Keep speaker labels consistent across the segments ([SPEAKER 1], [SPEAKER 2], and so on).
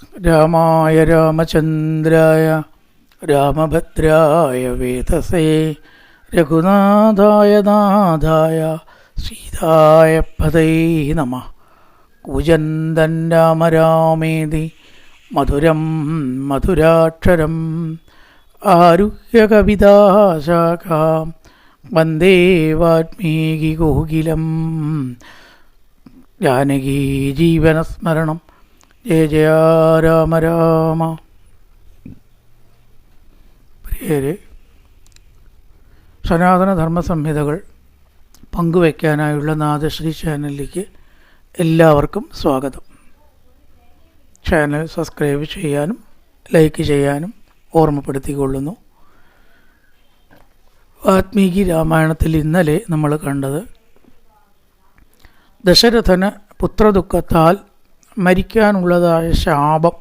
[SPEAKER 1] രാമായ രാമചന്ദ്രായ രാമഭദ്രായ വേധസേ രഘുനാഥായ നാഥായ സീതായ പതൈ നമഃ. കൂജന്തൻ രാമ രാമേതി മധുരം മധുരാക്ഷരം ആരുഹ്യ കവിതാശാഖാം വന്ദേ വാൽമീകികോകിലം. ജാനകീ ജീവനസ്മരണം. ജയ ജയ രാമ രാമ. പ്രിയരെ, സനാതനധർമ്മ സംഹിതകൾ പങ്കുവയ്ക്കാനായുള്ള നാദശ്രീ ചാനലിലേക്ക് എല്ലാവർക്കും സ്വാഗതം. ചാനൽ സബ്സ്ക്രൈബ് ചെയ്യാനും ലൈക്ക് ചെയ്യാനും ഓർമ്മപ്പെടുത്തിക്കൊള്ളുന്നു. വാൽമീകി രാമായണത്തിൽ ഇന്നലെ നമ്മൾ കണ്ടത് ദശരഥന് പുത്രദുഃഖത്താൽ മരിക്കാനുള്ളതായ ശാപം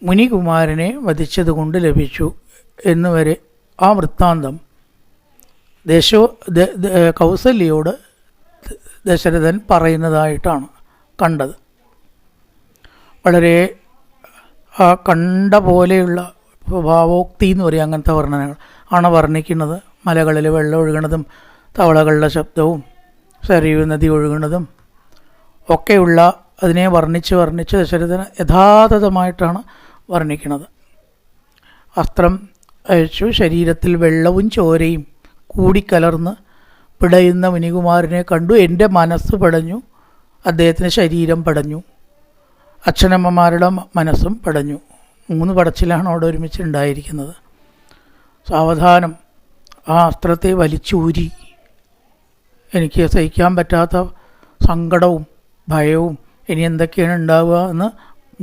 [SPEAKER 1] മുനികുമാരനെ വധിച്ചതുകൊണ്ട് ലഭിച്ചു എന്നുവരെ ആ വൃത്താന്തം കൗസല്യയോട് ദശരഥൻ പറയുന്നതായിട്ടാണ് കണ്ടത്. വളരെ ആ കണ്ട പോലെയുള്ള ഭാവോക്തി എന്ന് പറയും, അങ്ങനത്തെ വർണ്ണനകൾ ആണ് വർണ്ണിക്കുന്നത്. മലകളിൽ വെള്ളം ഒഴുകുന്നതും തവളകളുടെ ശബ്ദവും സരയൂ നദി ഒഴുകുന്നതും ഒക്കെയുള്ള അതിനെ വർണ്ണിച്ച് ദശരഥന് യഥാതഥമായിട്ടാണ് വർണ്ണിക്കുന്നത്. അസ്ത്രം അയച്ചു, ശരീരത്തിൽ വെള്ളവും ചോരയും കൂടിക്കലർന്ന് പിടയുന്ന മുനികുമാരനെ കണ്ടു. എൻ്റെ മനസ്സ് പടഞ്ഞു, അദ്ദേഹത്തിന് ശരീരം പടഞ്ഞു, അച്ഛനമ്മമാരുടെ മനസ്സും പടഞ്ഞു. 3 പടച്ചിലാണ് അവിടെ ഒരുമിച്ചുണ്ടായിരിക്കുന്നത്. സാവധാനം ആ അസ്ത്രത്തെ വലിച്ചൂരി. എനിക്ക് സഹിക്കാൻ പറ്റാത്ത സങ്കടവും ഭയവും ഇനി എന്തൊക്കെയാണ് ഉണ്ടാവുക എന്ന്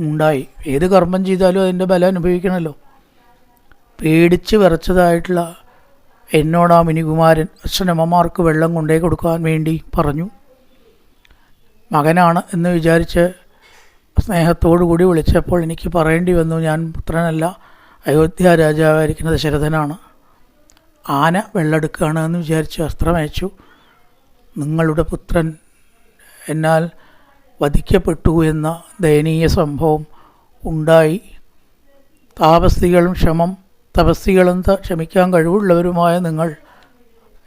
[SPEAKER 1] ഉണ്ടായി. ഏത് കർമ്മം ചെയ്താലും അതിൻ്റെ ബലം അനുഭവിക്കണമല്ലോ. പേടിച്ച് വിറച്ചതായിട്ടുള്ള എന്നോട് ആ മുനികുമാരൻ അച്ഛനമ്മമാർക്ക് വെള്ളം കൊണ്ടേ കൊടുക്കാൻ വേണ്ടി പറഞ്ഞു. മകനാണ് എന്ന് വിചാരിച്ച് സ്നേഹത്തോടു കൂടി വിളിച്ചപ്പോൾ എനിക്ക് പറയേണ്ടി വന്നു, ഞാൻ പുത്രനല്ല, അയോധ്യ രാജാവായിരിക്കുന്ന ദശരഥനാണ്. ആന വെള്ളമെടുക്കുകയാണ് എന്ന് വിചാരിച്ച് അസ്ത്രമയച്ചു. നിങ്ങളുടെ പുത്രൻ എന്നാൽ വധിക്കപ്പെട്ടു എന്ന ദയനീയ സംഭവം ഉണ്ടായി. തപസ്സികളും ക്ഷമിക്കാൻ കഴിവുള്ളവരുമായ നിങ്ങൾ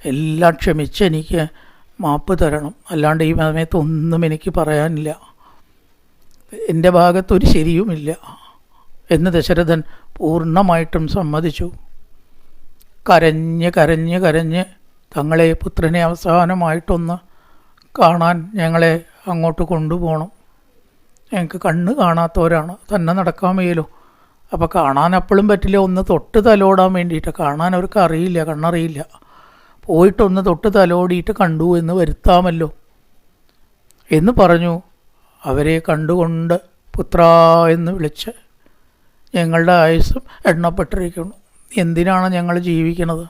[SPEAKER 1] എല്ലാം ക്ഷമിച്ച് എനിക്ക് മാപ്പ് തരണം. അല്ലാണ്ട് ഈ സമയത്തൊന്നും എനിക്ക് പറയാനില്ല, എൻ്റെ ഭാഗത്തൊരു ശരിയുമില്ല എന്ന് ദശരഥൻ പൂർണ്ണമായിട്ടും സമ്മതിച്ചു. കരഞ്ഞ് തങ്ങളെ പുത്രനെ അവസാനമായിട്ടൊന്ന് കാണാൻ ഞങ്ങളെ അങ്ങോട്ട് കൊണ്ടുപോകണം. ഞങ്ങൾക്ക് കണ്ണ് കാണാത്തവരാണ്, തന്നെ നടക്കാൻ വയ്യല്ലോ. അപ്പോൾ കാണാൻ എപ്പോഴും പറ്റില്ല, ഒന്ന് തൊട്ട് തലോടാൻ വേണ്ടിയിട്ട്. കാണാൻ അവർക്ക് അറിയില്ല, കണ്ണറിയില്ല. പോയിട്ടൊന്ന് തൊട്ട് തലോടിയിട്ട് കണ്ടു എന്ന് വരുത്താമല്ലോ എന്ന് പറഞ്ഞു. അവരെ കണ്ടുകൊണ്ട് പുത്ര എന്ന് വിളിച്ച്, ഞങ്ങളുടെ ആയുസ്സും എണ്ണപ്പെട്ടിരിക്കുന്നു, എന്തിനാണ് ഞങ്ങൾ ജീവിക്കുന്നത്?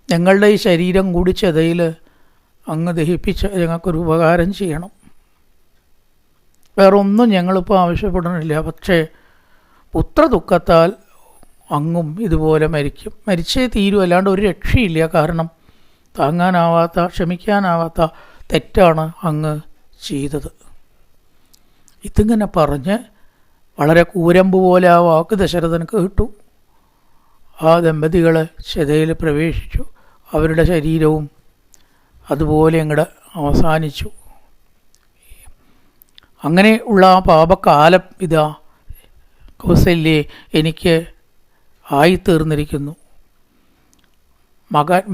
[SPEAKER 1] ഞങ്ങളുടെ ഈ ശരീരം കൂടി ചെതയിൽ അങ്ങ് ദഹിപ്പിച്ച് ഞങ്ങൾക്കൊരു ഉപകാരം ചെയ്യണം. വേറെ ഒന്നും ഞങ്ങളിപ്പോൾ ആവശ്യപ്പെടണില്ല. പക്ഷേ പുത്രദുഃഖത്താൽ അങ്ങും ഇതുപോലെ മരിച്ചേ തീരും, അല്ലാണ്ട് ഒരു രക്ഷയില്ല. കാരണം താങ്ങാനാവാത്ത, ക്ഷമിക്കാനാവാത്ത തെറ്റാണ് അങ്ങ് ചെയ്തത്. ഇതിങ്ങനെ പറഞ്ഞ് വളരെ കൂരമ്പ് പോലെ ആ വാക്ക് ദശരഥന് കേട്ടു. ആ ദമ്പതികൾ ചെതയിൽ പ്രവേശിച്ചു. അവരുടെ ശരീരവും അതുപോലെ അങ്ങോട്ട് അവസാനിച്ചു. അങ്ങനെ ഉള്ള ആ പാപകാലം ഇതാ കൗസല്യേ എനിക്ക് ആയിത്തീർന്നിരിക്കുന്നു.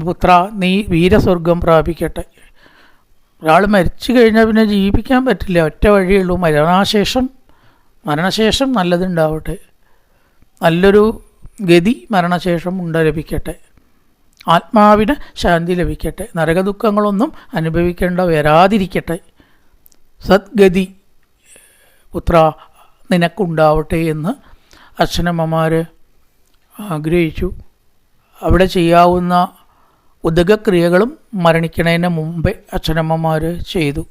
[SPEAKER 1] പുത്ര, നീ വീരസ്വർഗം പ്രാപിക്കട്ടെ. ഒരാൾ മരിച്ചു കഴിഞ്ഞാൽ പിന്നെ ജീവിക്കാൻ പറ്റില്ല, ഒറ്റ വഴിയുള്ളൂ, മരണശേഷം നല്ലതുണ്ടാവട്ടെ, നല്ലൊരു ഗതി മരണശേഷം ലഭിക്കട്ടെ, ആത്മാവിന് ശാന്തി ലഭിക്കട്ടെ, നരകദുഃഖങ്ങളൊന്നും അനുഭവിക്കേണ്ട വരാതിരിക്കട്ടെ, സദ്ഗതി പുത്ര നിനക്കുണ്ടാവട്ടെ എന്ന് അച്ഛനമ്മമാർ ആഗ്രഹിച്ചു. അവിടെ ചെയ്യാവുന്ന ഉദകക്രിയകളും മരണിക്കണതിന് മുമ്പേ അച്ഛനമ്മമാർ ചെയ്തു.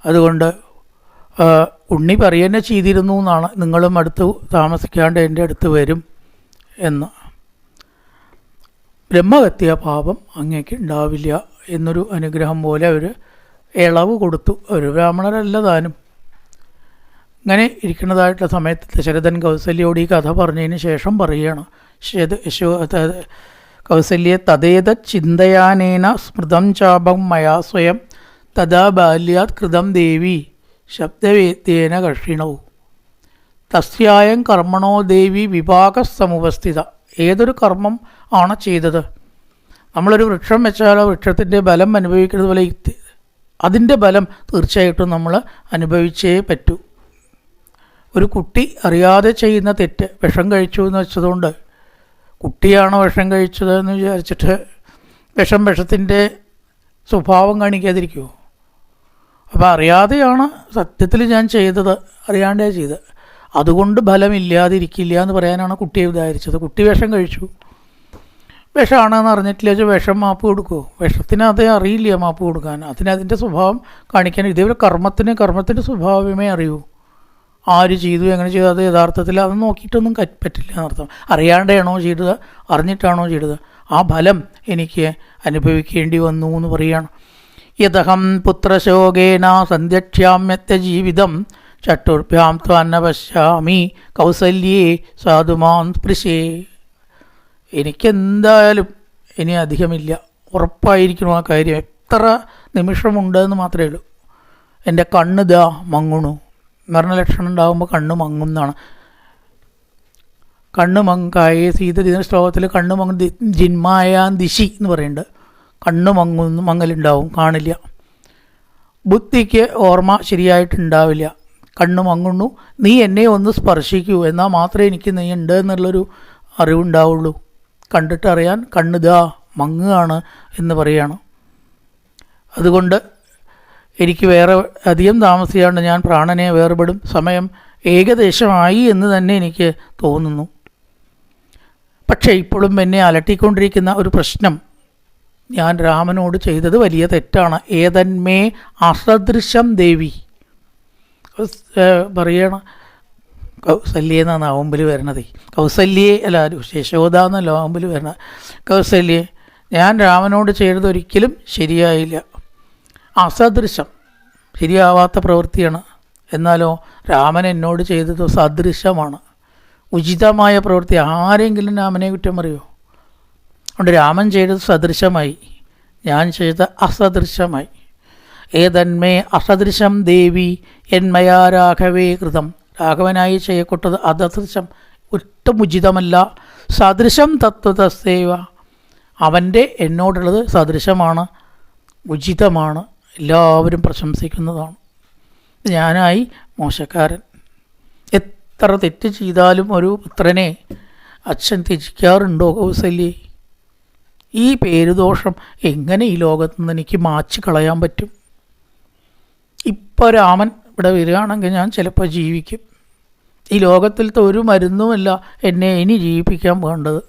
[SPEAKER 1] അതുകൊണ്ട് ഉണ്ണി പറയുന്നെ ചെയ്തിരുന്നു എന്നാണ്, നിങ്ങളും അടുത്ത് താമസിക്കാണ്ട് എൻ്റെ അടുത്ത് വരും എന്ന്. ബ്രഹ്മഹത്യ പാപം അങ്ങേക്ക് ഉണ്ടാവില്ല എന്നൊരു അനുഗ്രഹം പോലെ അവർ ഇളവ് കൊടുത്തു. ഒരു ബ്രാഹ്മണരല്ല താനും. ഇങ്ങനെ ഇരിക്കുന്നതായിട്ടുള്ള സമയത്ത് ദശരഥൻ കൗസല്യോട് ഈ കഥ പറഞ്ഞതിന് ശേഷം പറയുകയാണ്. കൗസല്യെ തദേത ചിന്തയാനേന സ്മൃതം ചാപം മയാ സ്വയം തഥാ ബാല്യാത് കൃതം ദേവി ശബ്ദവേദ്യേന കർഷിണവും തസ്യായം കർമ്മണോ ദേവി വിഭാഗസമുപസ്ഥിത. ഏതൊരു കർമ്മം ആണ് ചെയ്തത്, നമ്മളൊരു വൃക്ഷം വെച്ചാൽ ആ വൃക്ഷത്തിൻ്റെ ബലം അനുഭവിക്കുന്നത് പോലെ അതിൻ്റെ ബലം തീർച്ചയായിട്ടും നമ്മൾ അനുഭവിച്ചേ പറ്റൂ. ഒരു കുട്ടി അറിയാതെ ചെയ്യുന്ന തെറ്റ്, വിഷം കഴിച്ചു എന്ന് വെച്ചതുകൊണ്ട് കുട്ടിയാണോ വിഷം കഴിച്ചതെന്ന് വിചാരിച്ചിട്ട് വിഷത്തിൻ്റെ സ്വഭാവം കാണിക്കാതിരിക്കുമോ? അപ്പോൾ അറിയാതെയാണ് സത്യത്തിൽ ഞാൻ ചെയ്തത്, അറിയാണ്ടേ ചെയ്തത്, അതുകൊണ്ട് ഫലമില്ലാതിരിക്കില്ല എന്ന് പറയാനാണ് കുട്ടിയെ ഉദാഹരിച്ചത്. കുട്ടി വിഷം കഴിച്ചു, വിഷമാണെന്ന് അറിഞ്ഞിട്ടില്ല വെച്ചാൽ വിഷം മാപ്പ് കൊടുക്കുമോ? വിഷത്തിന് അതേ അറിയില്ല മാപ്പ് കൊടുക്കാൻ, അതിൻ്റെ സ്വഭാവം കാണിക്കാൻ. ഇതേപോലെ കർമ്മത്തിൻ്റെ സ്വഭാവമേ അറിയൂ. ആര് ചെയ്തു, എങ്ങനെ ചെയ്തു, അത് യഥാർത്ഥത്തിൽ അത് നോക്കിയിട്ടൊന്നും പറ്റില്ല എന്നർത്ഥം. അറിയാണ്ടാണോ ചെയ്തത്, അറിഞ്ഞിട്ടാണോ ചെയ്തത്, ആ ഫലം എനിക്ക് അനുഭവിക്കേണ്ടി വന്നു എന്ന് പറയുകയാണ്. യതഹം പുത്രശോകേന സന്ധ്യക്ഷ്യാമ്യത്തെ ജീവിതം ചട്ടുർഭ്യാം ത്വാന്ന പശ്യാമി കൗസല്യേ സാധുമാൻ സ്പൃശേ. എനിക്കെന്തായാലും ഇനി അധികമില്ല, ഉറപ്പായിരിക്കണം ആ കാര്യം. എത്ര നിമിഷമുണ്ടെന്ന് മാത്രമേ ഉള്ളൂ. എൻ്റെ കണ്ണ് ദാ മങ്ങുണു. മരണലക്ഷണം ഉണ്ടാകുമ്പോൾ കണ്ണ് മങ്ങും എന്നാണ്. കണ്ണ് മങ്കായ സീത ശ്ലോകത്തിൽ കണ്ണ് മങ്ങ് ജിന്മായാൻ ദിശി എന്ന് പറയുന്നുണ്ട്. കണ്ണ് മങ്ങലുണ്ടാവും, കാണില്ല. ബുദ്ധിക്ക് ഓർമ്മ ശരിയായിട്ടുണ്ടാവില്ല, കണ്ണ് മങ്ങുന്നു. നീ എന്നെ ഒന്ന് സ്പർശിക്കൂ, എന്നാൽ മാത്രമേ എനിക്ക് നീ ഉണ്ട് എന്നുള്ളൊരു അറിവുണ്ടാവുള്ളൂ. കണ്ടിട്ട് അറിയാൻ കണ്ണ് ദാ മങ്ങുകയാണ് എന്ന് പറയുകയാണ്. അതുകൊണ്ട് എനിക്ക് വേറെ അധികം താമസിയാണ്ട് ഞാൻ പ്രാണനെ വേർപെടും സമയം ഏകദേശമായി എന്ന് തന്നെ എനിക്ക് തോന്നുന്നു. പക്ഷേ ഇപ്പോഴും എന്നെ അലട്ടിക്കൊണ്ടിരിക്കുന്ന ഒരു പ്രശ്നം, ഞാൻ രാമനോട് ചെയ്തത് വലിയ തെറ്റാണ്. ഏതന്മേ അസദൃശം ദേവി പറയണം. കൗസല്യേ എന്നാണ് നോമ്പിൽ വരണത്. കൗസല്യേ അല്ല, യശോദ എന്നല്ല നോമ്പിൽ വരണത്. കൗസല്യേ, ഞാൻ രാമനോട് ചെയ്തത് ഒരിക്കലും ശരിയായില്ല. അസദൃശം, ശരിയാവാത്ത പ്രവൃത്തിയാണ്. എന്നാലോ രാമൻ എന്നോട് ചെയ്തത് സദൃശമാണ്, ഉചിതമായ പ്രവൃത്തി. ആരെങ്കിലും രാമനെ കുറ്റം പറയുമോ? അതുകൊണ്ട് രാമൻ ചെയ്തത് സദൃശമായി, ഞാൻ ചെയ്ത അസദൃശമായി. ഏതന്മേ അസദൃശം ദേവി എന്മയാ രാഘവേ കൃതം. രാഘവനായി ചെയ്യപ്പെട്ടത് അദൃശം, ഒട്ടും ഉചിതമല്ല. സദൃശം തത്വതസ്സേവ, അവൻ്റെ എന്നോടുള്ളത് സദൃശമാണ്, ഉചിതമാണ്, എല്ലാവരും പ്രശംസിക്കുന്നതാണ്. ഞാനായി മോശക്കാരൻ. എത്ര തെറ്റ് ചെയ്താലും ഒരു പുത്രനെ അച്ഛൻ ത്യജിക്കാറുണ്ടോ കൗസല്യേ? ഈ പേരുദോഷം എങ്ങനെ ഈ ലോകത്തു നിന്ന് എനിക്ക് മാച്ച് കളയാൻ പറ്റും? ഇപ്പോൾ രാമൻ ഇവിടെ വരികയാണെങ്കിൽ ഞാൻ ചിലപ്പോൾ ജീവിക്കും. ഈ ലോകത്തിലത്തെ ഒരു മരുന്നുമല്ല എന്നെ ഇനി ജീവിപ്പിക്കാൻ വേണ്ടത്.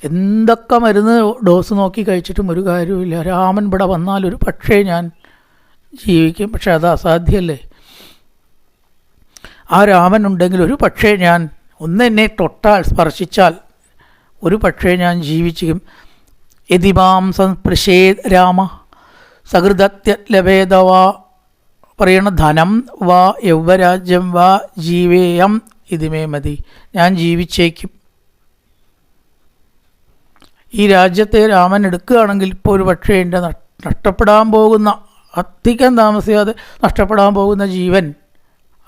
[SPEAKER 1] എന്തൊക്കെ മരുന്ന് ഡോസ് നോക്കി കഴിച്ചിട്ടും ഒരു കാര്യവുമില്ല. രാമൻ ഇവിടെ വന്നാൽ ഒരു പക്ഷേ ഞാൻ ജീവിക്കും. പക്ഷെ അത് അസാധ്യമല്ലേ? ആ രാമൻ ഉണ്ടെങ്കിൽ ഒരു പക്ഷേ ഞാൻ ഒന്നെന്നെ തൊട്ടാൽ, സ്പർശിച്ചാൽ ഒരു പക്ഷേ ഞാൻ ജീവിച്ചിരിക്കും. യതിമാം സംസ്പൃശേ രാമ സഹൃദത്യലഭേദവാ പറയണ ധനം വാ യൗവരാജ്യം വാ ജീവേയം ഇതിമേ മതി. ഞാൻ ജീവിച്ചേക്കും. ഈ രാജ്യത്തെ രാമൻ എടുക്കുകയാണെങ്കിൽ ഇപ്പോൾ ഒരു പക്ഷേ എൻ്റെ നഷ്ടപ്പെടാൻ പോകുന്ന, അധികം താമസിയാതെ നഷ്ടപ്പെടാൻ പോകുന്ന ജീവൻ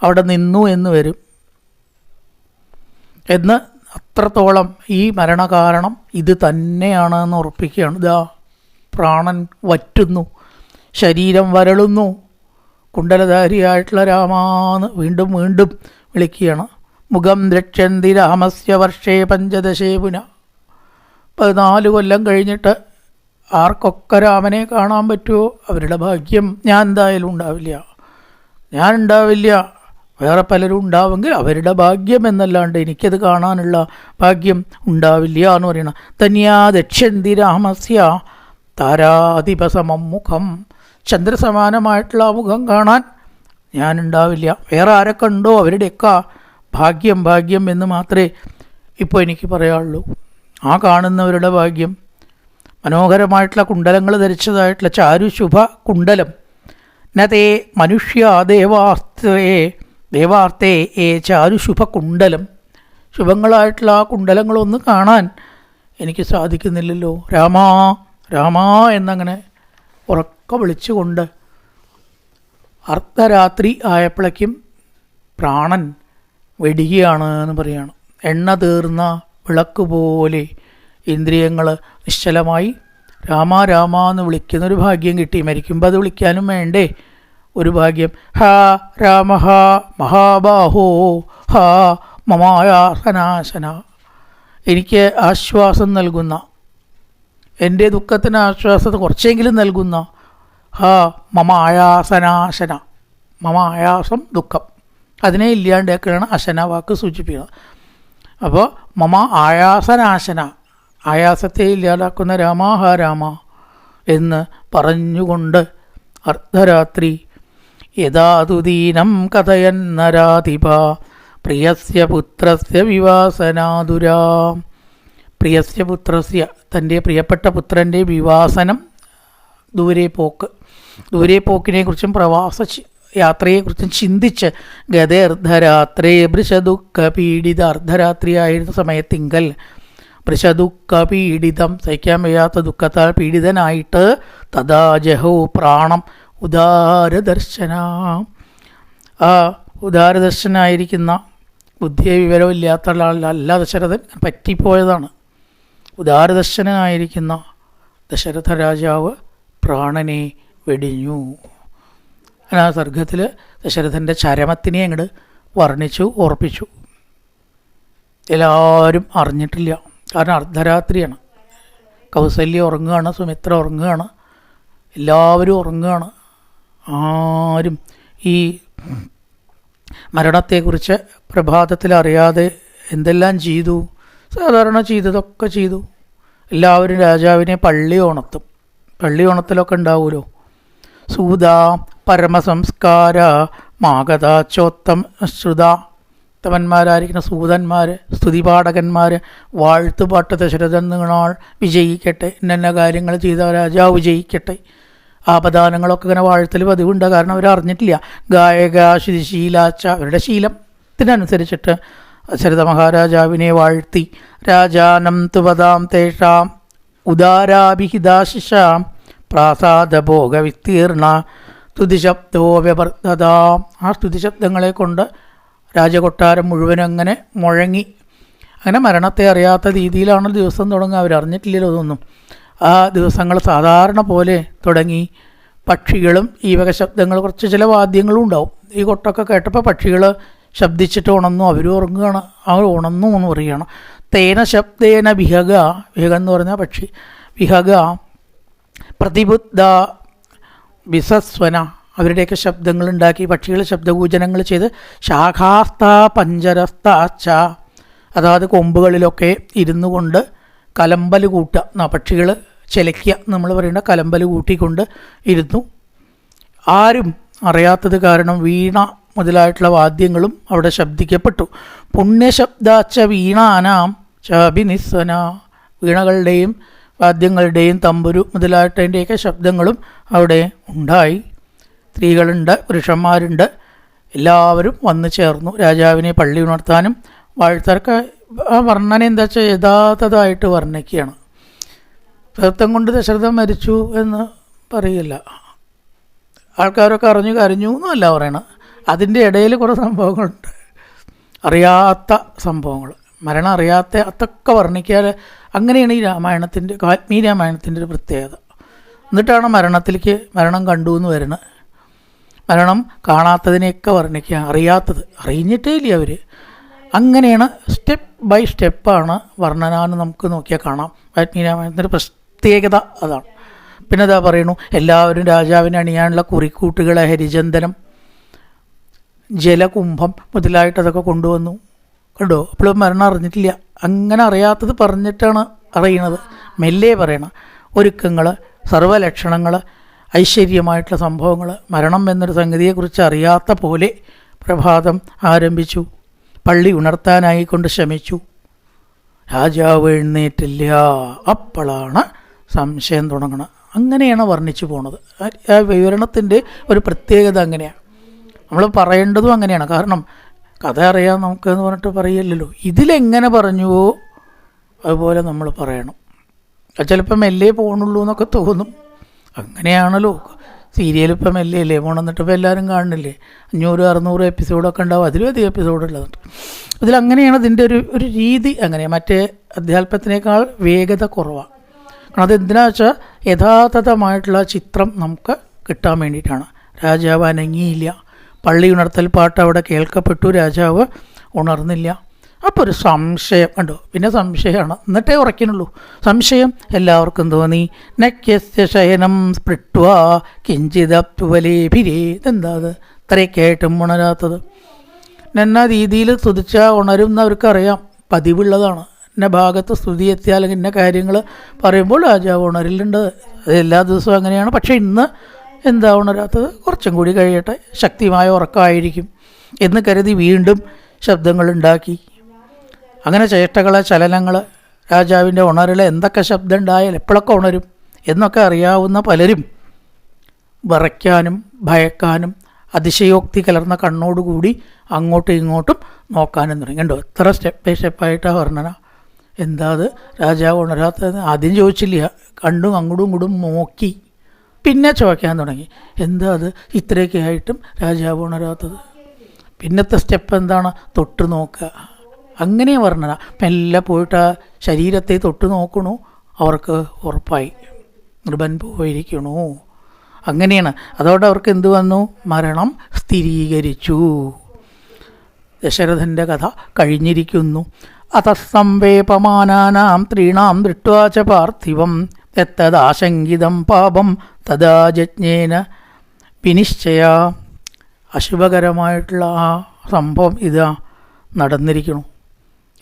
[SPEAKER 1] അവിടെ നിന്നു എന്ന് വരും എന്ന് അത്രത്തോളം ഈ മരണകാരണം ഇത് തന്നെയാണെന്ന് ഉറപ്പിക്കുകയാണ്. ഇതാ പ്രാണൻ വറ്റുന്നു, ശരീരം വരളുന്നു, കുണ്ടലധാരിയായിട്ടുള്ള രാമാന്ന് വീണ്ടും വീണ്ടും വിളിക്കുകയാണ്. മുഖം രക്ഷന്തി രാമസ്യ വർഷേ പഞ്ചദശേ പുന. 14 കൊല്ലം കഴിഞ്ഞിട്ട് ആർക്കൊക്കെ രാമനെ കാണാൻ പറ്റുമോ അവരുടെ ഭാഗ്യം. ഞാൻ എന്തായാലും ഉണ്ടാവില്ല, ഞാൻ ഉണ്ടാവില്ല. വേറെ പലരും ഉണ്ടാവുമെങ്കിൽ അവരുടെ ഭാഗ്യം എന്നല്ലാണ്ട് എനിക്കത് കാണാനുള്ള ഭാഗ്യം ഉണ്ടാവില്ല എന്ന് പറയണം. തന്യാ ദക്ഷന്തി രാമസ്യ താരാധിപസമം മുഖം. ചന്ദ്രസമാനമായിട്ടുള്ള ആ മുഖം കാണാൻ ഞാനുണ്ടാവില്ല. വേറെ ആരൊക്കെ ഉണ്ടോ അവരുടെയൊക്കെ ഭാഗ്യം ഭാഗ്യം എന്ന് മാത്രമേ ഇപ്പോൾ എനിക്ക് പറയാനുള്ളൂ. ആ കാണുന്നവരുടെ ഭാഗ്യം, മനോഹരമായിട്ടുള്ള കുണ്ടലങ്ങൾ ധരിച്ചതായിട്ടുള്ള ചാരുശുഭ കുണ്ടലം. നതേ മനുഷ്യ ദേവാസ്ത്രേ ദേവാർത്തേ ഏ ചാരു ശുഭകുണ്ടലം, ശുഭങ്ങളായിട്ടുള്ള ആ കുണ്ടലങ്ങളൊന്ന് കാണാൻ എനിക്ക് സാധിക്കുന്നില്ലല്ലോ. രാമാ രാമാ എന്നങ്ങനെ ഉറക്ക വിളിച്ചുകൊണ്ട് അർദ്ധരാത്രി ആയപ്പോഴേക്കും പ്രാണൻ വെടിയുകയാണ് എന്ന് പറയാണ്. എണ്ണ തീർന്ന വിളക്ക് പോലെ ഇന്ദ്രിയങ്ങൾ നിശ്ചലമായി രാമ രാമ എന്ന് വിളിക്കുന്നൊരു ഭാഗ്യം കിട്ടി. മരിക്കുമ്പോൾ അത് വിളിക്കാനും വേണ്ടേ ഒരു ഭാഗ്യം. ഹാ രാമ ഹാ മഹാബാഹോ ഹാ മമായാസനാശന, എനിക്ക് ആശ്വാസം നൽകുന്ന, എൻ്റെ ദുഃഖത്തിന് ആശ്വാസത്തെ കുറച്ചെങ്കിലും നൽകുന്ന ഹാ മമ ആയാസനാശന, മമ ആയാസം ദുഃഖം, അതിനെ ഇല്ലാണ്ടാക്കുകയാണ് അശന വാക്ക് സൂചിപ്പിക്കുന്നത്. അപ്പോൾ മമ ആയാസനാശന, ആയാസത്തെ ഇല്ലാതാക്കുന്ന രാമാ ഹാ രാമ എന്ന് പറഞ്ഞുകൊണ്ട് അർദ്ധരാത്രി യഥാതുദീനം കഥയന്നരാധിപ പ്രിയസ്യ പുത്രസ്യ വിവാസനാതുരാ, പ്രിയസ്യ പുത്രസ്യ തൻ്റെ പ്രിയപ്പെട്ട പുത്രൻ്റെ വിവാസനം, ദൂരെ പോക്ക്, ദൂരെ പോക്കിനെക്കുറിച്ചും പ്രവാസ യാത്രയെക്കുറിച്ചും ചിന്തിച്ച് ഗതേർദ്ധരാത്രേ വൃഷദുഃഖ പീഡിത, അർദ്ധരാത്രിയായിരുന്ന സമയത്തിങ്കൽ വൃഷദുഃഖ പീഡിതം, സഹിക്കാൻ വയ്യാത്ത ദുഃഖത്താൽ പീഡിതനായിട്ട് തഥാ ജഹോ പ്രാണം ഉദാരദർശന, ആ ഉദാരദർശനായിരിക്കുന്ന ബുദ്ധിയെ വിവരമില്ലാത്ത ആളല്ല ദശരഥൻ, പറ്റിപ്പോയതാണ്. ഉദാരദർശനായിരിക്കുന്ന ദശരഥ രാജാവ് പ്രാണനെ വെടിഞ്ഞു. ആ സർഗത്തിൽ ദശരഥൻ്റെ ചരമത്തിനെ അങ്ങോട്ട് വർണ്ണിച്ചു ഓർപ്പിച്ചു. എല്ലാവരും അറിഞ്ഞിട്ടില്ല, കാരണം അർദ്ധരാത്രിയാണ്. കൗസല്യ ഉറങ്ങുകയാണ്, സുമിത്ര ഉറങ്ങുകയാണ്, എല്ലാവരും ഉറങ്ങുകയാണ്. ആരും ഈ മരണത്തെക്കുറിച്ച് പ്രഭാതത്തിൽ അറിയാതെ എന്തെല്ലാം ചെയ്തു, സാധാരണ ചെയ്തതൊക്കെ ചെയ്തു. എല്ലാവരും രാജാവിനെ പള്ളി ഉണർത്തും, പള്ളി ഉണർത്തലൊക്കെ ഉണ്ടാവുമല്ലോ. സൂത പരമസംസ്കാര മാഗതാച്ചോത്തം ശ്രുത, തമന്മാരായിരിക്കുന്ന സൂതന്മാർ, സ്തുതിപാഠകന്മാർ, വാഴ്ത്തുപാട്ട് ദശരഥൻ നാൾ വിജയിക്കട്ടെ, ഇന്ന കാര്യങ്ങൾ ചെയ്ത രാജാവ് വിജയിക്കട്ടെ, ആപദാനങ്ങളൊക്കെ ഇങ്ങനെ വാഴ്ത്തൽ പതിവുണ്ട്. കാരണം അവർ അറിഞ്ഞിട്ടില്ല. ഗായക ശുതിശീലാച്ച, അവരുടെ ശീലത്തിനനുസരിച്ചിട്ട് ദശരഥ മഹാരാജാവിനെ വാഴ്ത്തി രാജാനം തുവതാം തേഷാം ഉദാരാഭിഹിതാശിഷാം പ്രാസാദഭോഗ വിസ്തീർണ സ്തുതിശബ്ദോ വ്യവർദ്ധതാം, ആ സ്തുതിശബ്ദങ്ങളെ കൊണ്ട് രാജകൊട്ടാരം മുഴുവൻ അങ്ങനെ മുഴങ്ങി. അങ്ങനെ മരണത്തെ അറിയാത്ത രീതിയിലാണ് ദിവസം തുടങ്ങുക. അവരറിഞ്ഞിട്ടില്ലല്ലോ ഇതൊന്നും. ആ ദിവസങ്ങൾ സാധാരണ പോലെ തുടങ്ങി. പക്ഷികളും ഈ വക ശബ്ദങ്ങൾ, കുറച്ച് ചില വാദ്യങ്ങളും ഉണ്ടാവും. ഈ കൊട്ടൊക്കെ കേട്ടപ്പോൾ പക്ഷികൾ ശബ്ദിച്ചിട്ട് ഉണർന്നു, അവരും ഉറങ്ങുകയാണ്. അവർ ഉണർന്നു എന്ന് പറയുകയാണ്. തേന ശബ്ദേന വിഹഗ, വിഹഗം എന്ന് പറഞ്ഞാൽ പക്ഷി, വിഹഗ പ്രതിബുദ്ധ വിസസ്വന, അവരുടെയൊക്കെ ശബ്ദങ്ങളുണ്ടാക്കി പക്ഷികൾ ശബ്ദകൂചനങ്ങൾ ചെയ്ത് ശാഖാസ്ത പഞ്ചരസ്താച്ച, അതായത് കൊമ്പുകളിലൊക്കെ ഇരുന്നു കൊണ്ട് കലമ്പൽ കൂട്ടുക, പക്ഷികൾ ചിലയ്ക്കുക നമ്മൾ പറയേണ്ട കലമ്പൽ കൂട്ടിക്കൊണ്ട് ഇരുന്നു. ആരും അറിയാത്തത് കാരണം വീണ മുതലായിട്ടുള്ള വാദ്യങ്ങളും അവിടെ ശബ്ദിക്കപ്പെട്ടു. പുണ്യശബ്ദാച്ച വീണാനാം ചാഭിനിസ്വന, വീണകളുടെയും വാദ്യങ്ങളുടെയും തമ്പുരു മുതലായിട്ടതിൻ്റെയൊക്കെ ശബ്ദങ്ങളും അവിടെ ഉണ്ടായി. സ്ത്രീകളുണ്ട്, പുരുഷന്മാരുണ്ട്, എല്ലാവരും വന്നു ചേർന്നു രാജാവിനെ പള്ളി ഉണർത്താനും വാഴ്ത്തർക്ക്. ആ വർണ്ണന എന്താ വെച്ചാൽ യഥാർത്ഥമായിട്ട് വർണ്ണിക്കുകയാണ്. തീർത്ഥം കൊണ്ട് ദശരഥൻ മരിച്ചു എന്ന് പറയില്ല, ആൾക്കാരൊക്കെ അറിഞ്ഞു കരഞ്ഞു എന്നല്ല പറയണം. അതിൻ്റെ ഇടയിൽ കുറേ സംഭവങ്ങളുണ്ട്, അറിയാത്ത സംഭവങ്ങൾ, മരണം അറിയാത്ത അതൊക്കെ വർണ്ണിക്കാതെ. അങ്ങനെയാണ് ഈ രാമായണത്തിൻ്റെ, വാൽമീകി രാമായണത്തിൻ്റെ ഒരു പ്രത്യേകത. എന്നിട്ടാണ് മരണം കണ്ടു എന്ന് വരുന്നത്. മരണം കാണാത്തതിനെയൊക്കെ വർണ്ണിക്കുക, അറിയാത്തത് അറിഞ്ഞിട്ടേ ഇല്ല അവർ. അങ്ങനെയാണ് സ്റ്റെപ്പ് ബൈ സ്റ്റെപ്പാണ് വർണ്ണനാന്ന് നമുക്ക് നോക്കിയാൽ കാണാം. വാൽമീകി രാമായണത്തിൻ്റെ പ്രത്യേകത അതാണ്. പിന്നെ അതാ പറയുന്നു, എല്ലാവരും രാജാവിനെ അണിയാനുള്ള കുറിക്കൂട്ടുകളെ, ഹരിചന്ദനം, ജലകുംഭം മുതലായിട്ടതൊക്കെ കൊണ്ടുവന്നു. കണ്ടോ, അപ്പോഴും മരണം അറിഞ്ഞിട്ടില്ല. അങ്ങനെ അറിയാത്തത് പറഞ്ഞിട്ടാണ് അറിയണത്, മെല്ലെ പറയണം. ഒരുക്കങ്ങൾ, സർവ്വലക്ഷണങ്ങൾ, ഐശ്വര്യമായിട്ടുള്ള സംഭവങ്ങൾ, മരണം എന്നൊരു സംഗതിയെക്കുറിച്ച് അറിയാത്ത പോലെ പ്രഭാതം ആരംഭിച്ചു. പള്ളി ഉണർത്താനായിക്കൊണ്ട് ശ്രമിച്ചു. രാജാവ് എഴുന്നേറ്റില്ല. അപ്പോഴാണ് സംശയം തുടങ്ങണം. അങ്ങനെയാണ് വർണ്ണിച്ചു പോണത്. ആ വിവരണത്തിൻ്റെ ഒരു പ്രത്യേകത അങ്ങനെയാണ്. നമ്മൾ പറയേണ്ടതും അങ്ങനെയാണ്. കാരണം കഥ അറിയാം നമുക്ക് എന്ന് പറഞ്ഞിട്ട് പറയില്ലല്ലോ. ഇതിലെങ്ങനെ പറഞ്ഞുവോ അതുപോലെ നമ്മൾ പറയണം. അത് ചിലപ്പോൾ മെല്ലെ പോകണുള്ളൂ എന്നൊക്കെ തോന്നും. അങ്ങനെയാണല്ലോ സീരിയൽ. ഇപ്പം മെല്ലെ അല്ലേ പോകണമെന്നിട്ട് ഇപ്പോൾ എല്ലാവരും കാണുന്നില്ലേ? 500-600 എപ്പിസോഡൊക്കെ ഉണ്ടാവും, അതിലും അധികം എപ്പിസോഡുള്ളതുണ്ട്. ഇതിലങ്ങനെയാണ് ഇതിൻ്റെ ഒരു രീതി. അങ്ങനെ മറ്റേ അധ്യാത്മത്തിനേക്കാൾ വേഗത കുറവാണ്. കാരണം അതെന്തിനാ വെച്ചാൽ യഥാർത്ഥമായിട്ടുള്ള ചിത്രം നമുക്ക് കിട്ടാൻ വേണ്ടിയിട്ടാണ്. രാജാവ് അനങ്ങിയില്ല, പള്ളി ഉണർത്തൽ പാട്ട് അവിടെ കേൾക്കപ്പെട്ടു, രാജാവ് ഉണർന്നില്ല. അപ്പോൾ ഒരു സംശയം കണ്ടോ, പിന്നെ സംശയമാണ്, എന്നിട്ടേ ഉറയ്ക്കുന്നുള്ളൂ. സംശയം എല്ലാവർക്കും തോന്നി. നക്യസ്യ ശയനം സ്പൃട്വാ കിഞ്ചിതപ്തുവലേഭിരേ. ഇതെന്താ അത് ഇത്രയൊക്കെ ആയിട്ടും ഉണരാത്തത്? എന്ന രീതിയിൽ സ്തുതിച്ചാൽ ഉണരുന്നവർക്കറിയാം, പതിവുള്ളതാണ്. ഇന്ന ഭാഗത്ത് സ്തുതി എത്തിയാൽ അല്ലെങ്കിൽ ഇന്ന കാര്യങ്ങൾ പറയുമ്പോൾ രാജാവ് ഉണരലുണ്ട്. അത് എല്ലാ ദിവസവും അങ്ങനെയാണ്. പക്ഷേ ഇന്ന് എന്താ ഉണരാത്തത്? കുറച്ചും കൂടി കഴിയട്ടെ, ശക്തിമായ ഉറക്കമായിരിക്കും എന്ന് കരുതി വീണ്ടും ശബ്ദങ്ങളുണ്ടാക്കി. അങ്ങനെ ചേഷ്ടകൾ, ചലനങ്ങൾ, രാജാവിൻ്റെ ഉണരൽ, എന്തൊക്കെ ശബ്ദം ഉണ്ടായാൽ എപ്പോഴൊക്കെ ഉണരും എന്നൊക്കെ അറിയാവുന്ന പലരും വിറയ്ക്കാനും ഭയക്കാനും അതിശയോക്തി കലർന്ന കണ്ണോടുകൂടി അങ്ങോട്ടും ഇങ്ങോട്ടും നോക്കാനും തുടങ്ങി. കണ്ടോ എത്ര സ്റ്റെപ്പ് ബൈ സ്റ്റെപ്പായിട്ടാണ് വർണ്ണന. എന്താ അത് രാജാവ് ഉണരാത്തത്? ആദ്യം ചോദിച്ചില്ല, കണ്ടും അങ്ങോട്ടും ഇങ്ങോട്ടും നോക്കി. പിന്നെ ചോദിക്കാൻ തുടങ്ങി, എന്താ അത് ഇത്രയൊക്കെ ആയിട്ടും രാജാവ് ഉണരാത്തത്? പിന്നത്തെ സ്റ്റെപ്പ് എന്താണ്? തൊട്ട് നോക്കുക. അങ്ങനെ വർണ്ണന. മെല്ലെ പോയിട്ട് ആ ശരീരത്തെ തൊട്ട് നോക്കണു. അവർക്ക് ഉറപ്പായി നൃപൻ പോയിരിക്കണു. അങ്ങനെയാണ്. അതോടെ അവർക്ക് എന്ത് വന്നു? മരണം സ്ഥിരീകരിച്ചു. ദശരഥൻ്റെ കഥ കഴിഞ്ഞിരിക്കുന്നു. അതസ്സംവേപമാനാനാം ത്രീണാം ദൃഷ്ട്വാച പാർത്ഥിവം എത്തദാശങ്കിതം പാപം തഥാ ജജ്ഞേന വിനിശ്ചയ. അശുഭകരമായിട്ടുള്ള ആ സംഭവം ഇതാ നടന്നിരിക്കുന്നു.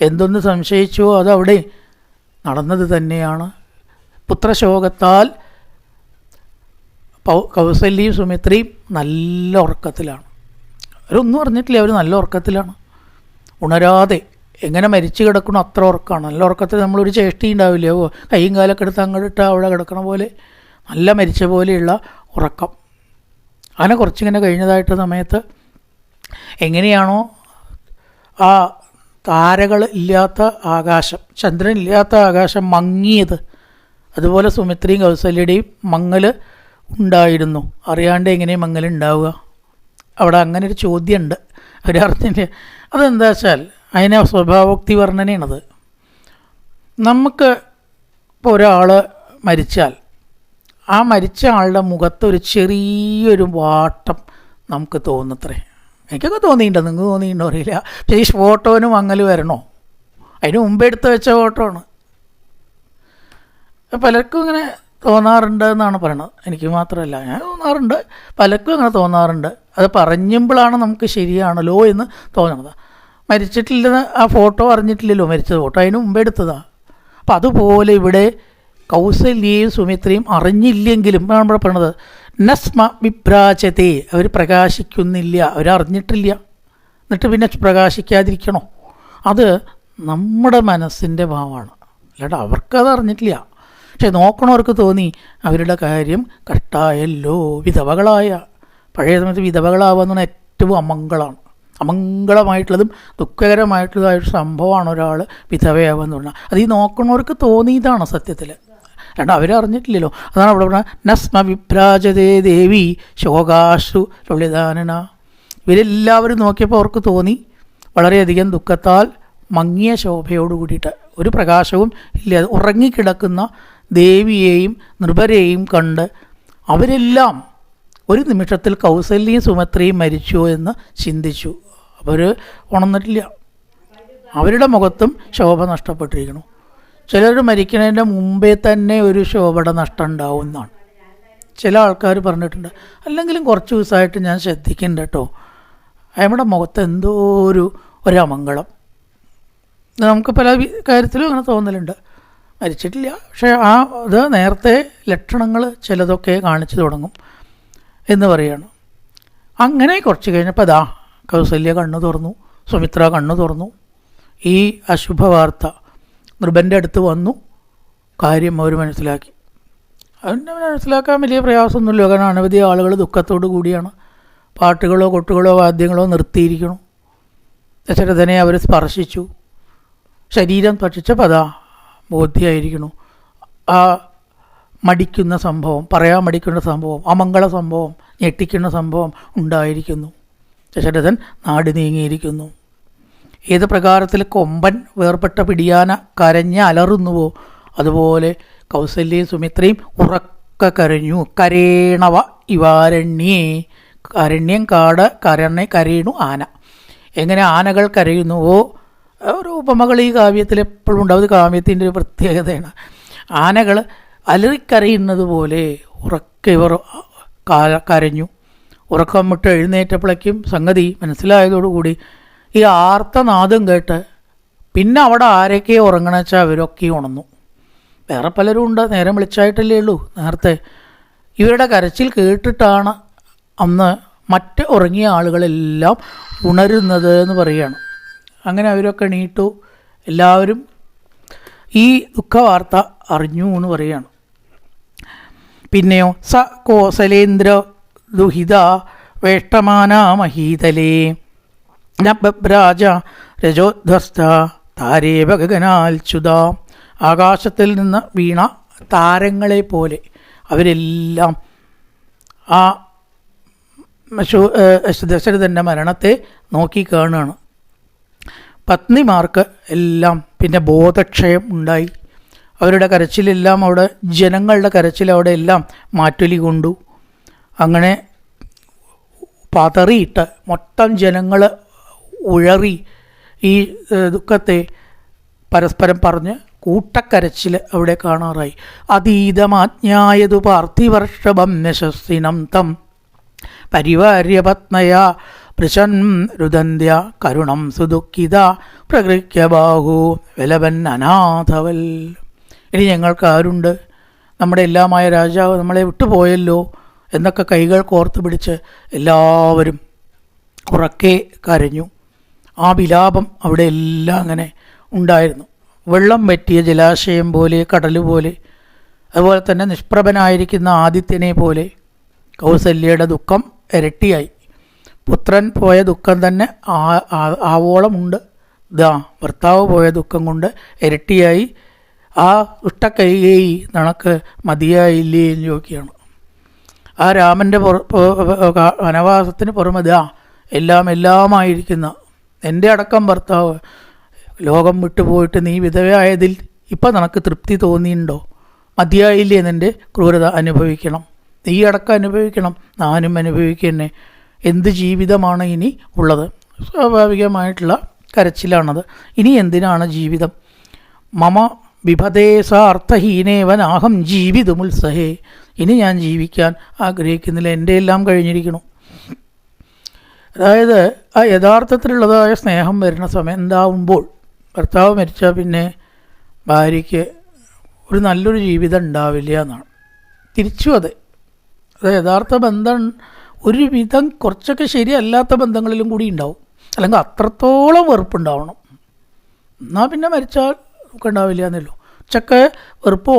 [SPEAKER 1] എന്തൊന്ന് സംശയിച്ചോ അതവിടെ നടന്നത് തന്നെയാണ്. പുത്രശോകത്താൽ കൗസല്യയും സുമിത്രയും നല്ല ഉറക്കത്തിലാണ്. അവരൊന്നും അറിഞ്ഞിട്ടില്ല, അവർ നല്ല ഉറക്കത്തിലാണ്. ഉണരാതെ എങ്ങനെ മരിച്ചു കിടക്കണോ അത്ര ഉറക്കമാണ്. നല്ല ഉറക്കത്തിൽ നമ്മളൊരു ചേഷ്ടി ഉണ്ടാവില്ലേ, കൈയും കാലൊക്കെ എടുത്ത് അങ്ങോട്ട് ഇട്ടാൽ അവിടെ കിടക്കണ പോലെ നല്ല മരിച്ച പോലെയുള്ള ഉറക്കം. അങ്ങനെ കുറച്ചിങ്ങനെ കഴിഞ്ഞതായിട്ട് സമയത്ത് എങ്ങനെയാണോ ആ താരകൾ ഇല്ലാത്ത ആകാശം, ചന്ദ്രൻ ഇല്ലാത്ത ആകാശം മങ്ങിയത്, അതുപോലെ സുമിത്രയും കൗസല്യയുടെയും മങ്ങൽ ഉണ്ടായിരുന്നു. അറിയാണ്ട് എങ്ങനെ മങ്ങലുണ്ടാവുക? അവിടെ അങ്ങനെ ഒരു ചോദ്യമുണ്ട്. അവരറിഞ്ഞില്ല. അതെന്താ വെച്ചാൽ അതിനെ സ്വഭാവോക്തി വർണ്ണനയാണത്. നമുക്ക് ഇപ്പോൾ ഒരാൾ മരിച്ചാൽ ആ മരിച്ച ആളുടെ മുഖത്ത് ഒരു ചെറിയൊരു വാട്ടം നമുക്ക് തോന്നുന്നത്രേ. എനിക്കൊക്കെ തോന്നിയിട്ടുണ്ടോ? നിങ്ങൾക്ക് തോന്നിയിട്ടുണ്ടോ അറിയില്ല. പക്ഷേ ഈ ഫോട്ടോന് മങ്ങൽ വരണോ? അതിന് മുമ്പ് എടുത്ത് വെച്ച ഫോട്ടോ ആണ്. പലർക്കും ഇങ്ങനെ തോന്നാറുണ്ട് എന്നാണ് പറയണത്. എനിക്ക് മാത്രമല്ല, ഞാൻ തോന്നാറുണ്ട്, പലർക്കും അങ്ങനെ തോന്നാറുണ്ട്. അത് പറയുമ്പോഴാണ് നമുക്ക് ശരിയാണല്ലോ എന്ന് തോന്നണത്. മരിച്ചിട്ടില്ലെന്ന് ആ ഫോട്ടോ അറിഞ്ഞിട്ടില്ലല്ലോ, മരിച്ചത് ഫോട്ടോ അതിന് മുമ്പ് എടുത്തതാണ്. അപ്പം അതുപോലെ ഇവിടെ കൗസല്യയും സുമിത്രയും അറിഞ്ഞില്ലെങ്കിലും നമ്മൾ പറയണത് നസ്മ വിഭ്രാജത്തെ, അവർ പ്രകാശിക്കുന്നില്ല, അവരറിഞ്ഞിട്ടില്ല. എന്നിട്ട് പിന്നെ പ്രകാശിക്കാതിരിക്കണോ? അത് നമ്മുടെ മനസ്സിൻ്റെ ഭാവമാണ്, അല്ലാണ്ട് അവർക്കത് അറിഞ്ഞിട്ടില്ല. പക്ഷെ നോക്കണവർക്ക് തോന്നി അവരുടെ കാര്യം കഷ്ടായല്ലോ. വിധവകളായ, പഴയ സമയത്ത് വിധവകളാവുക എന്ന് പറഞ്ഞാൽ ഏറ്റവും അമംഗളമായിട്ടുള്ളതും ദുഃഖകരമായിട്ടുള്ളതായൊരു സംഭവമാണ് ഒരാൾ വിധവയാവുക എന്ന് പറഞ്ഞാൽ. അത് ഈ നോക്കണവർക്ക് തോന്നിയതാണ് സത്യത്തിൽ, അല്ലാണ്ട് അവരറിഞ്ഞിട്ടില്ലല്ലോ. അതാണ് അവിടെ പറഞ്ഞാൽ നസ്മ വിഭ്രാജതേ ദേവി ശോകാശു ലളിതാനന. ഇവരെല്ലാവരും നോക്കിയപ്പോൾ അവർക്ക് തോന്നി വളരെയധികം ദുഃഖത്താൽ മങ്ങിയ ശോഭയോട് കൂടിയിട്ട് ഒരു പ്രകാശവും ഇല്ലാതെ ഉറങ്ങിക്കിടക്കുന്ന ദേവിയെയും നൃപരെയും കണ്ട് അവരെല്ലാം ഒരു നിമിഷത്തിൽ കൗസല്യയും സുമിത്രയും മരിച്ചു എന്ന് ചിന്തിച്ചു. അവർ ഉണർന്നിട്ടില്ല, അവരുടെ മുഖത്തും ശോഭ നഷ്ടപ്പെട്ടിരിക്കുന്നു. ചിലർ മരിക്കുന്നതിൻ്റെ മുമ്പേ തന്നെ ഒരു ശോഭയുടെ നഷ്ടം ഉണ്ടാവും എന്നാണ് ചില ആൾക്കാർ പറഞ്ഞിട്ടുണ്ട്. അല്ലെങ്കിലും കുറച്ച് ദിവസമായിട്ട് ഞാൻ ശ്രദ്ധിക്കുന്നുണ്ട് കേട്ടോ, അയാളുടെ മുഖത്ത് എന്തോ ഒരു അമംഗളം. നമുക്ക് പല കാര്യത്തിലും അങ്ങനെ തോന്നലുണ്ട്. മരിച്ചിട്ടില്ല, പക്ഷേ അത് നേരത്തെ ലക്ഷണങ്ങൾ ചിലതൊക്കെ കാണിച്ചു തുടങ്ങും എന്ന് പറയുകയാണ്. അങ്ങനെ കുറച്ച് കഴിഞ്ഞപ്പോൾ അതാ കൗസല്യ കണ്ണു തുറന്നു, സുമിത്ര കണ്ണു തുറന്നു. ഈ അശുഭവാർത്ത നൃപൻ്റെ അടുത്ത് വന്നു. കാര്യം അവർ മനസ്സിലാക്കി. അതിനെ മനസ്സിലാക്കാൻ വലിയ പ്രയാസമൊന്നുമില്ല, കാരണം അനവധി ആളുകൾ ദുഃഖത്തോടു കൂടിയാണ് പാട്ടുകളോ കൊട്ടുകളോ വാദ്യങ്ങളോ നിർത്തിയിരിക്കണം. ദശരഥനെ അവർ സ്പർശിച്ചു. ശരീരം സ്പർശിച്ചപ്പോൾ അതാ ബോധ്യമായിരിക്കണു. ആ മടിക്കുന്ന സംഭവം, പറയാൻ മടിക്കുന്ന സംഭവം, അമംഗള സംഭവം, ഞെട്ടിക്കുന്ന സംഭവം ഉണ്ടായിരിക്കുന്നു. ദശരഥൻ നാട് നീങ്ങിയിരിക്കുന്നു. ഏത് പ്രകാരത്തിൽ കൊമ്പൻ വേർപെട്ട പിടിയാന കരഞ്ഞ് അലറുന്നുവോ അതുപോലെ കൗസല്യയും സുമിത്രയും ഉറക്ക കരഞ്ഞു. കരേണവ ഇവാരണ്യേ, കരണ്യം കാട്, കരയണു ആന. എങ്ങനെ ആനകൾ കരയുന്നുവോ, ഒരു ഉപമകൾ ഈ കാവ്യത്തിൽ എപ്പോഴും ഉണ്ടാവും. കാവ്യത്തിൻ്റെ ഒരു പ്രത്യേകതയാണ്. ആനകൾ അലറിക്കരയുന്നത് പോലെ ഉറക്കെ ഇവർ കരഞ്ഞു. ഉറക്കം വിട്ട് എഴുന്നേറ്റപ്പോഴേക്കും സംഗതി മനസ്സിലായതോടുകൂടി ഈ ആർത്തനാദം കേട്ട് പിന്നെ അവിടെ ആരൊക്കെ ഉറങ്ങണമെച്ചാൽ അവരൊക്കെ ഉണർന്നു. വേറെ പലരും ഉണ്ട്, നേരം വിളിച്ചായിട്ടല്ലേ ഉള്ളൂ. നേരത്തെ ഇവരുടെ കരച്ചിൽ കേട്ടിട്ടാണ് അന്ന് മറ്റ് ഉറങ്ങിയ ആളുകളെല്ലാം ഉണരുന്നത് എന്ന് പറയുകയാണ്. അങ്ങനെ അവരൊക്കെ എണീറ്റു. എല്ലാവരും ഈ ദുഃഖവാർത്ത അറിഞ്ഞു എന്ന് പറയുകയാണ്. പിന്നെയോ സ കോസലേന്ദ്ര ദുഹിത വേഷ്ടമാന മഹീതലേ നബ്രാജ രജോധ്വസ്ത താരേവ ഗഗനാൽച്യുത. ആകാശത്തിൽ നിന്ന് വീണ താരങ്ങളെ പോലെ അവരെല്ലാം ആ ദശരഥൻ്റെ മരണത്തെ നോക്കിക്കാണുകയാണ്. പത്നിമാർക്ക് എല്ലാം പിന്നെ ബോധക്ഷയം ഉണ്ടായി. അവരുടെ കരച്ചിലെല്ലാം അവിടെ, ജനങ്ങളുടെ കരച്ചിൽ അവിടെ എല്ലാം മാറ്റൊലി കൊണ്ടു. അങ്ങനെ പതറിയിട്ട് മൊത്തം ജനങ്ങൾ ഉഴറി ഈ ദുഃഖത്തെ പരസ്പരം പറഞ്ഞ് കൂട്ടക്കരച്ചിൽ അവിടെ കാണാറായി. അതീതമാജ്ഞായതു പാർത്ഥിവർഷഭം യശസ്വിനം തം പരിവാര്യപത്നയ പൃശൻ രുദന്ത്യ കരുണം സുദുഃഖിത പ്രകൃത്യ ബാഹു വിലപൻ അനാഥവൽ. ഇനി ഞങ്ങൾക്ക് ആരുണ്ട്? നമ്മുടെ എല്ലാമായ രാജാവ് നമ്മളെ വിട്ടുപോയല്ലോ എന്നൊക്കെ കൈകൾ കോർത്ത് പിടിച്ച് എല്ലാവരും ഉറക്കെ കരഞ്ഞു. ആ വിലാപം അവിടെ എല്ലാം അങ്ങനെ ഉണ്ടായിരുന്നു. വെള്ളം വറ്റിയ ജലാശയം പോലെ, കടൽ പോലെ, അതുപോലെ തന്നെ നിഷ്പ്രഭനായിരിക്കുന്ന ആദിത്യനെ പോലെ കൗസല്യയുടെ ദുഃഖം ഇരട്ടിയായി. പുത്രൻ പോയ ദുഃഖം തന്നെ ആവോളമുണ്ട്. ഭർത്താവ് പോയ ദുഃഖം കൊണ്ട് ഇരട്ടിയായി. ആ ഇഷ്ടക്കൈകേയി നിനക്ക് മതിയായില്ലേ എന്ന് ചോദിക്കുകയാണ്. ആ രാമൻ്റെ വനവാസത്തിന് പുറമെ എല്ലാമായിരിക്കുന്ന എൻ്റെ അടക്കം ഭർത്താവ് ലോകം വിട്ടുപോയിട്ട് നീ വിധവയായതിൽ ഇപ്പം നിനക്ക് തൃപ്തി തോന്നിയിട്ടുണ്ടോ? മതിയായില്ലേ നിൻ്റെ ക്രൂരത അനുഭവിക്കണം, നീ അടക്കം അനുഭവിക്കണം, ഞാനും അനുഭവിക്കന്നെ. എന്ത് ജീവിതമാണ് ഇനി ഉള്ളത്? സ്വാഭാവികമായിട്ടുള്ള കരച്ചിലാണത്. ഇനി എന്തിനാണ് ജീവിതം? മമ വിഭദേസ അർത്ഥഹീനേവനാഹം ജീവിതമുത്സഹേ. ഇനി ഞാൻ ജീവിക്കാൻ ആഗ്രഹിക്കുന്നില്ല, എൻ്റെ എല്ലാം കഴിഞ്ഞിരിക്കണം. അതായത് ആ യഥാർത്ഥത്തിലുള്ളതായ സ്നേഹം വരുന്ന സമയം എന്താവുമ്പോൾ, ഭർത്താവ് മരിച്ചാൽ പിന്നെ ഭാര്യയ്ക്ക് ഒരു നല്ലൊരു ജീവിതം ഉണ്ടാവില്ല എന്നാണ്. തിരിച്ചും അത് യഥാർത്ഥ ബന്ധം ഒരുവിധം കുറച്ചൊക്കെ ശരിയല്ലാത്ത ബന്ധങ്ങളിലും കൂടി ഉണ്ടാവും. അല്ലെങ്കിൽ അത്രത്തോളം വെറുപ്പുണ്ടാവണം, എന്നാൽ പിന്നെ മരിച്ചാൽ നമുക്ക് ഉണ്ടാവില്ല എന്നല്ലോ. ഉച്ചക്ക് വെറുപ്പ്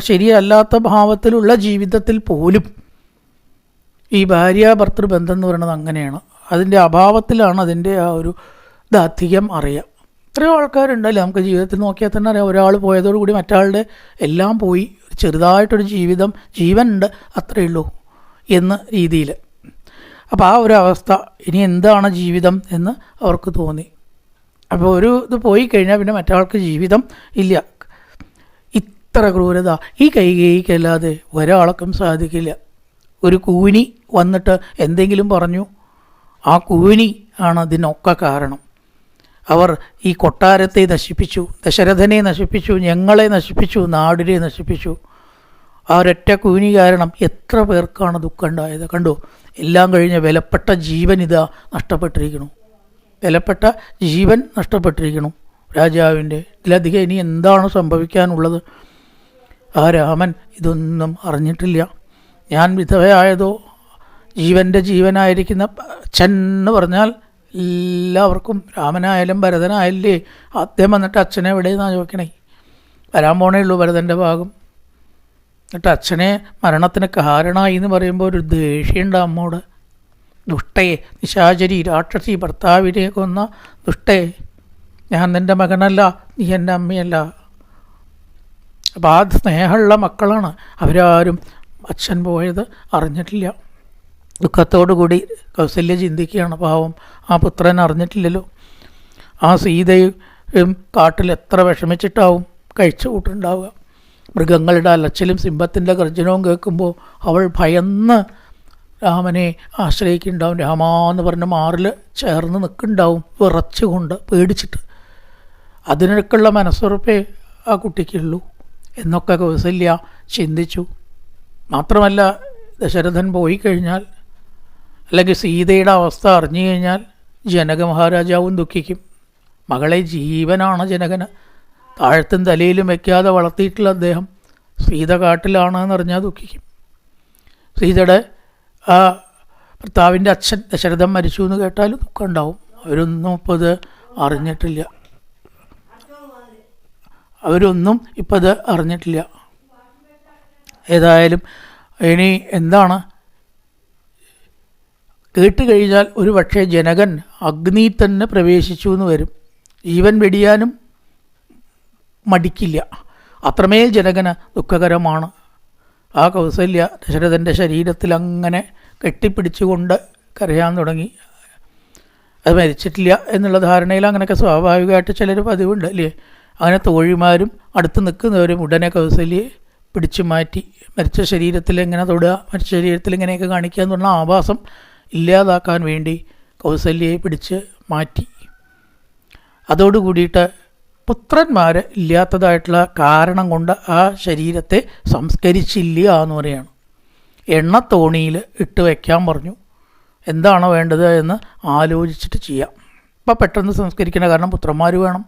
[SPEAKER 1] ശരിയല്ലാത്ത ഭാവത്തിലുള്ള ജീവിതത്തിൽ പോലും ഈ ഭാര്യ ഭർത്തൃ ബന്ധം എന്ന് പറയുന്നത് അങ്ങനെയാണ്. അതിൻ്റെ അഭാവത്തിലാണ് അതിൻ്റെ ആ ഒരു ദാർഢ്യം അറിയാം. എത്രയോ ആൾക്കാരുണ്ടല്ലോ നമുക്ക് ജീവിതത്തിൽ നോക്കിയാൽ തന്നെ അറിയാം. ഒരാൾ പോയതോടുകൂടി മറ്റാളുടെ എല്ലാം പോയി, ചെറുതായിട്ടൊരു ജീവിതം, ജീവനുണ്ട്, അത്രയേ ഉള്ളൂ എന്ന രീതിയിൽ. അപ്പോൾ ആ ഒരു അവസ്ഥ, ഇനി എന്താണ് ജീവിതം എന്ന് അവർക്ക് തോന്നി. അപ്പോൾ ഒരു ഇത് പോയി കഴിഞ്ഞാൽ പിന്നെ മറ്റാൾക്ക് ജീവിതം ഇല്ല. ഇത്ര ക്രൂരത ഈ കൈകേയിക്കല്ലാതെ ഒരാൾക്കും സാധിക്കില്ല. ഒരു കൂനി വന്നിട്ട് എന്തെങ്കിലും പറഞ്ഞു, ആ കൂനി ആണ് അതിനൊക്കെ കാരണം. അവർ ഈ കൊട്ടാരത്തെ നശിപ്പിച്ചു, ദശരഥനെ നശിപ്പിച്ചു, ഞങ്ങളെ നശിപ്പിച്ചു, നാടിനെ നശിപ്പിച്ചു. ആ ഒരൊറ്റ കൂനി കാരണം എത്ര പേർക്കാണ് ദുഃഖം ഉണ്ടായത്. കണ്ടോ, എല്ലാം കഴിഞ്ഞ് വിലപ്പെട്ട ജീവൻ ഇതാ നഷ്ടപ്പെട്ടിരിക്കുന്നു. വിലപ്പെട്ട ജീവൻ നഷ്ടപ്പെട്ടിരിക്കുന്നു രാജാവിൻ്റെ. ഇതിലധികം ഇനി എന്താണ് സംഭവിക്കാനുള്ളത്? ആ രാമൻ ഇതൊന്നും അറിഞ്ഞിട്ടില്ല. ഞാൻ വിധവയായതോ, ജീവൻ്റെ ജീവനായിരിക്കുന്ന അച്ഛൻ എന്ന് പറഞ്ഞാൽ എല്ലാവർക്കും, രാമനായാലും ഭരതനായാലേ ആദ്യം വന്നിട്ട് അച്ഛനെ എവിടെയെന്നാണ് ചോദിക്കണേ. വരാൻ പോണേ ഉള്ളൂ ഭരതൻ്റെ ഭാഗം. എന്നിട്ട് അച്ഛനെ മരണത്തിന് കാരണമായി എന്ന് പറയുമ്പോൾ ഒരു ദേഷ്യമുണ്ട് അമ്മോട്. ദുഷ്ടയെ, നിശാചരി, രാക്ഷസി, ഭർത്താവിനെ കൊന്ന ദുഷ്ടയെ, ഞാൻ നിൻ്റെ മകനല്ല, നീ എൻ്റെ അമ്മയല്ല. അപ്പോൾ ആ സ്നേഹമുള്ള മക്കളാണ്. അവരാരും അച്ഛൻ പോയത് അറിഞ്ഞിട്ടില്ല. ദുഃഖത്തോടു കൂടി കൗസല്യ ചിന്തിക്കുകയാണ്, പാവം ആ പുത്രൻ അറിഞ്ഞിട്ടില്ലല്ലോ. ആ സീതയും കാട്ടിൽ എത്ര വിഷമിച്ചിട്ടാവും കഴിച്ചു കൂട്ടുണ്ടാവുക. മൃഗങ്ങളുടെ അലച്ചിലും സിംഹത്തിൻ്റെ ഗർജനവും കേൾക്കുമ്പോൾ അവൾ ഭയന്ന് രാമനെ ആശ്രയിക്കുന്നുണ്ടാവും. രാമാന്ന് പറഞ്ഞ് മാറിൽ ചേർന്ന് നിൽക്കുന്നുണ്ടാവും, വിറച്ചുകൊണ്ട് പേടിച്ചിട്ട്. അതിനൊക്കെയുള്ള മനസ്സുറപ്പേ ആ കുട്ടിക്കുള്ളൂ എന്നൊക്കെ കൗസല്യ ചിന്തിച്ചു. മാത്രമല്ല, ദശരഥൻ പോയി കഴിഞ്ഞാൽ, അല്ലെങ്കിൽ സീതയുടെ അവസ്ഥ അറിഞ്ഞു കഴിഞ്ഞാൽ ജനക മഹാരാജാവും ദുഃഖിക്കും. മകളെ ജീവനാണ് ജനകന്, താഴത്തും തലയിലും വയ്ക്കാതെ വളർത്തിയിട്ടുള്ള അദ്ദേഹം സീത കാട്ടിലാണെന്ന് അറിഞ്ഞാൽ ദുഃഖിക്കും. സീതയുടെ ആ ഭർത്താവിൻ്റെ അച്ഛൻ ദശരഥൻ മരിച്ചു എന്ന് കേട്ടാൽ ദുഃഖം ഉണ്ടാവും. അവരൊന്നും ഇപ്പോൾ ഇത് അറിഞ്ഞിട്ടില്ല. ഏതായാലും ഇനി എന്താണ് കേട്ട് കഴിഞ്ഞാൽ ഒരു പക്ഷേ ജനകൻ അഗ്നി തന്നെ പ്രവേശിച്ചു എന്ന് വരും. ജീവൻ വെടിയാനും മടിക്കില്ല, അത്രമേൽ ജനകന് ദുഃഖകരമാണ്. ആ കൗസല്യ ദശരഥൻ്റെ ശരീരത്തിൽ അങ്ങനെ കെട്ടിപ്പിടിച്ചുകൊണ്ട് കരയാൻ തുടങ്ങി. അത് മരിച്ചിട്ടില്ല എന്നുള്ള ധാരണയിൽ അങ്ങനെയൊക്കെ സ്വാഭാവികമായിട്ട് ചിലർ പതിവുണ്ട് അല്ലേ. അങ്ങനെ തോഴിമാരും അടുത്ത് നിൽക്കുന്നവരും ഉടനെ കൗസല്യയെ പിടിച്ചു മാറ്റി, മരിച്ച ശരീരത്തിൽ എങ്ങനെ തൊടുക, മരിച്ച ശരീരത്തിൽ ഇങ്ങനെയൊക്കെ കാണിക്കുക എന്നുള്ള ആഭാസം ഇല്ലാതാക്കാൻ വേണ്ടി കൗസല്യയെ പിടിച്ച് മാറ്റി. അതോടുകൂടിയിട്ട് പുത്രന്മാർ ഇല്ലാത്തതായിട്ടുള്ള കാരണം കൊണ്ട് ആ ശരീരത്തെ സംസ്കരിച്ചില്ല എന്ന് പറയുകയാണ്. എണ്ണത്തോണിയിൽ ഇട്ട് വയ്ക്കാൻ പറഞ്ഞു. എന്താണ് വേണ്ടത് എന്ന് ആലോചിച്ചിട്ട് ചെയ്യാം. ഇപ്പം പെട്ടെന്ന് സംസ്കരിക്കണം, കാരണം പുത്രന്മാർ വേണം.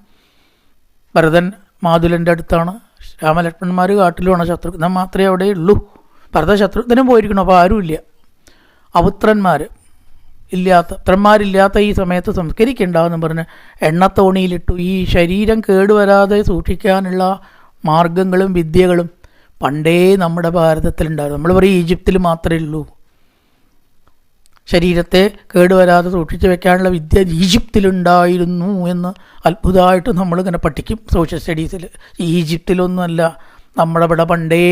[SPEAKER 1] ഭരതൻ മാതുലൻ്റെ അടുത്താണ്, രാമലക്ഷ്മണന്മാർ കാട്ടിലുമാണ്, ശത്രുഘ്നൻ മാത്രമേ അവിടെ ഉള്ളൂ. ഭരത ശത്രുഘ്നും പോയിരിക്കണം, അപ്പോൾ ആരുമില്ല. പുത്രന്മാരില്ലാത്ത ഈ സമയത്ത് സംസ്കരിക്കേണ്ടെന്ന് പറഞ്ഞ് എണ്ണത്തോണിയിലിട്ടു. ഈ ശരീരം കേടുവരാതെ സൂക്ഷിക്കാനുള്ള മാർഗങ്ങളും വിദ്യകളും പണ്ടേ നമ്മുടെ ഭാരതത്തിലുണ്ടായിരുന്നു. നമ്മൾ പറയും ഈജിപ്തിൽ മാത്രമേ ഉള്ളൂ. ശരീരത്തെ കേടുവരാതെ സൂക്ഷിച്ച് വെക്കാനുള്ള വിദ്യ ഈജിപ്തിലുണ്ടായിരുന്നു എന്ന് അത്ഭുതമായിട്ട് നമ്മളിങ്ങനെ പഠിക്കും സോഷ്യൽ സ്റ്റഡീസിൽ. ഈജിപ്തിലൊന്നുമല്ല, നമ്മുടെ ഇവിടെ പണ്ടേ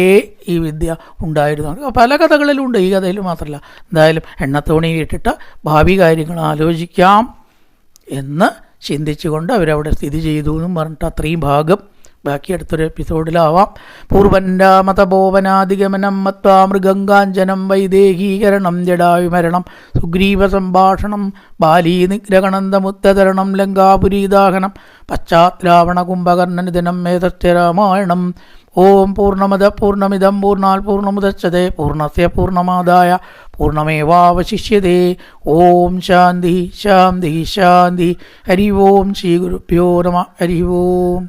[SPEAKER 1] ഈ വിദ്യ ഉണ്ടായിരുന്നു. പല കഥകളിലും ഉണ്ട്, ഈ കഥയിൽ മാത്രമല്ല. എന്തായാലും എണ്ണത്തോണിയിലിട്ടിട്ട് ഭാവി കാര്യങ്ങൾ ആലോചിക്കാം എന്ന് ചിന്തിച്ചുകൊണ്ട് അവരവിടെ സ്ഥിതി ചെയ്തു എന്നും പറഞ്ഞിട്ട് അത്രയും ഭാഗം ബാക്കി അടുത്തൊരു എപ്പിസോഡിലാവാം. പൂർവന്റാമതപോവനാധിഗമനം മത്വാ മൃഗങ്കാഞ്ചനം വൈദേഹീകരണം ജടായുമരണം സുഗ്രീവ സംഭാഷണം ബാലീ നിഗ്രഹണന്തമുത്തതരണം ലങ്കാപുരീദാഹനം പശ്ചാത്രാവണ കുംഭകർണനിധനം മേതസ്യ രാമായണം. ഓം പൂർണ്ണമദ പൂർണ്ണമിദം പൂർണ്ണാൽ പൂർണ്ണമുദച്യതേ പൂർണ്ണസ്യ പൂർണ്ണമാദായ പൂർണ്ണമേവാവശിഷ്യതേ. ഓം ശാന്തി ശാന്തി ശാന്തി. ഹരി ഓം ശ്രീ ഗുരുഭ്യോ നമഃ. ഹരി ഓം.